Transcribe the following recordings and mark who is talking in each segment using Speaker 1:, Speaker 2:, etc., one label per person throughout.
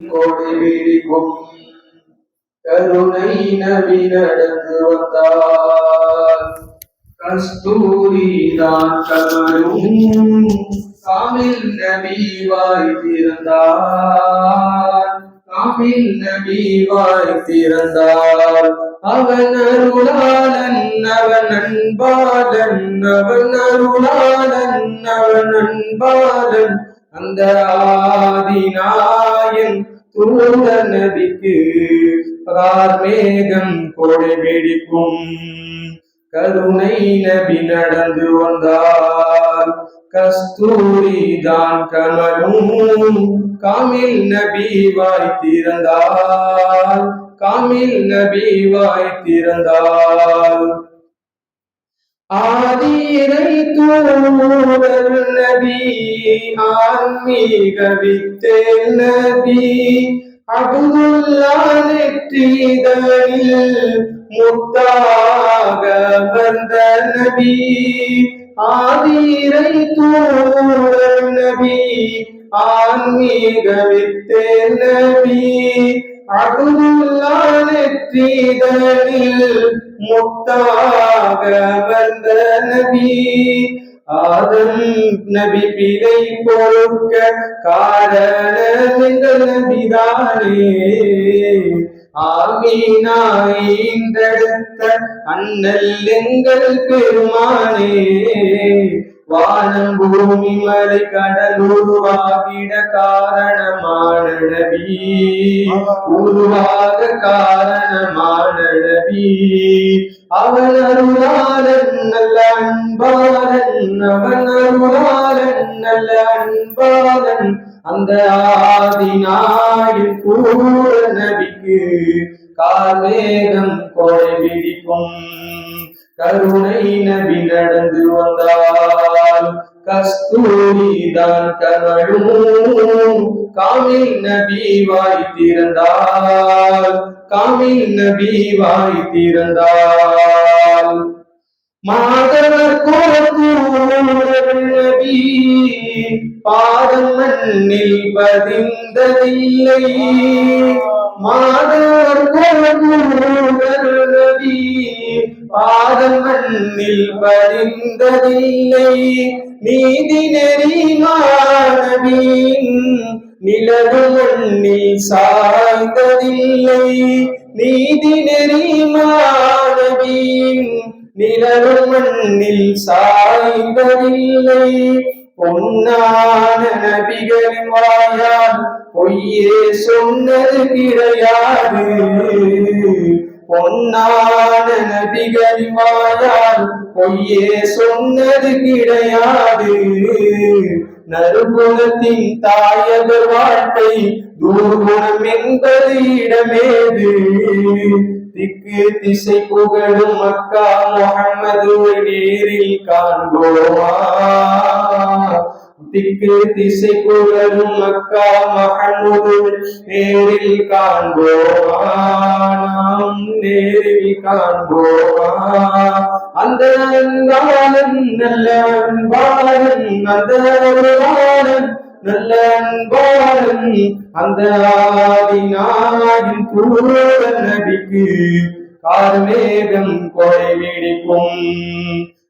Speaker 1: கோடி விழிக்கும் கருணை நபி நடந்து வந்தார். கஸ்தூரி தான் கமலும் காமில் நபி வாய் திறந்தார். காமில் நபி வாய் திறந்தார். அவன் அருளாளன் அவன் அன்பாளன் அவன் அருளாளன் அவன் அன்பாளன் அந்த ஆதிநாயன் தூத நபிக்கு மேகம் கோடை வெடிக்கும் கருணை நபி நடந்து வந்தார். கஸ்தூரி தான் கமலும் காமில் நபி வாய் திறந்தார். காமில் நபி வாய் திறந்தார். ஆதிரை தூதர் நபி ஆன்மீக வித்தேல் நபி அப்துல்லா நெற்றிதழில் முத்தாக வந்த நபி. ஆதிரை தூதர் நபி ஆன்மீக வித்தேல் நபி அப்துல்லா நெற்றிதழில் முத்தாக வந்த நபி. ஆதம் நபி பிழை பொறுக்க காரணம் எங்கள் நபிதானே. ஆமீனாயின்றெடுத்த அண்ணல் எங்கள் பெருமானே. வானம் பூமி மலை கடல் உருவாகிட காரணமான நபி. உருவாக காரணமான நபி. அவன் அருளாளன் நல்ல அன்பாளன் அவன் அருளாளன் நல்ல அன்பாளன் அந்த ஆதிநாயன் கூட நபிக்கு கார்மேகம் கோடை விடிக்கும் கருணை நபி நடந்து வந்தால். கஸ்தூரி தான் கமலும் காமில் நபி வாய் திறந்தால். காமில் நபி வாய் திறந்தால். மாதவர் கோத்தூர் நபி பாதம் மண்ணில் பதிந்ததில்லை. மாதவர் கோத்தூர் நபி பாதம் மண்ணில் பதிந்ததில்லை. நீதி நெறி மாணவியின் நிலவு மண்ணில் சாய்ந்ததில்லை. நீதி நெறி மாணவியின் நிலவு மண்ணில் சாய்ந்ததில்லை. பொன்னான நபிகளின் வாயால் பொய்யே சொன்னது கிடையாது. பொன்னான நபிகளின் வாயால் பொய்யே சொன்னது கிடையாது. நறுகுணத்தின் தாயகர் வாழ்க்கை துர்குணம் என்பது இடமேது. திக்கு திசை புகழும் மக்கா முஹம்மது நேரில் காண்போமா. திக்கு திசை புகழும் மக்கா முஹம்மது நேரில் காண்போமா. நாம் நேரில் காண்போமா. அந்த அன்பாளன் நல்ல அன்பாளன் அந்த அருளாளன் நல்ல அன்பாளன் அந்த ஆதிநாயன் தூத நபிக்கு கார்மேகம் கோடை வெடிக்கும்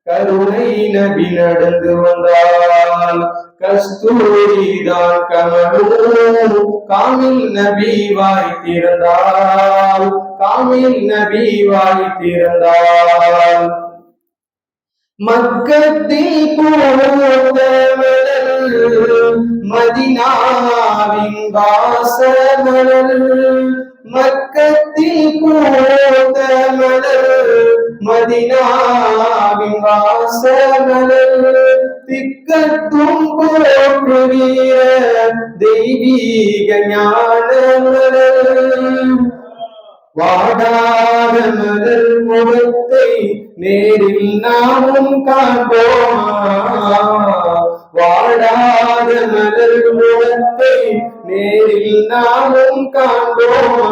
Speaker 1: கருணை நபி நடந்து வந்தால். கஸ்தூரி தான் கமலும் காமில் நபி வாய் திறந்தால். காமில் நபி வாய் திறந்தால். மக்கத்தில் போந்த மலர் மதினாவின் வாசமலர். மக்கத்தில் போந்த மலர் மதினாவின் வாசமலர். திக்கட்டும் போற்றுகிற தெய்வீக ஞான மலர். வாடாத மலர் முகத்தை நேரில் நாமும் காண்போமா. வாடாத மலர் முகத்தை நேரில் நாமும் காண்போமா.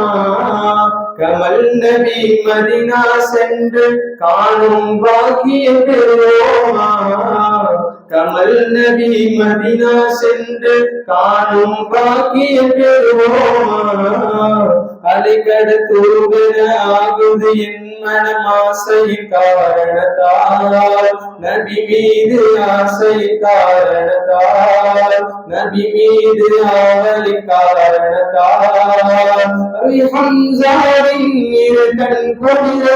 Speaker 1: கமல் நபி மதினா சென்று காணும் பாக்கியம் பெறுவோமா. கமல் நபி மதினா சென்று காணும் பாக்கியம் பெறுவோமா அலைகட தூபன ஆகுது என் மனமாசையின் காரணத்தால் நபி மீது ஆசையின் காரணத்தால் நபி மீது ஆவலின் காரணத்தால் ஹம்சாவின் இரு கண் கொடிர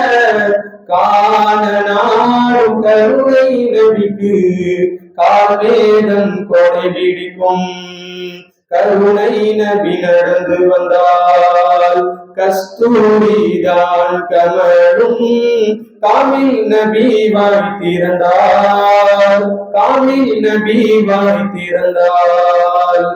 Speaker 1: காண நாடும் கருணை நபிக்கு கால்வேதம் கொடை பிடிக்கும் கருணை நபி நடந்து வந்தால் கஸ்தூரிதான் கமழும் காமில் நபி வாய் திறந்தால் காமில் நபி வாய் திறந்தால்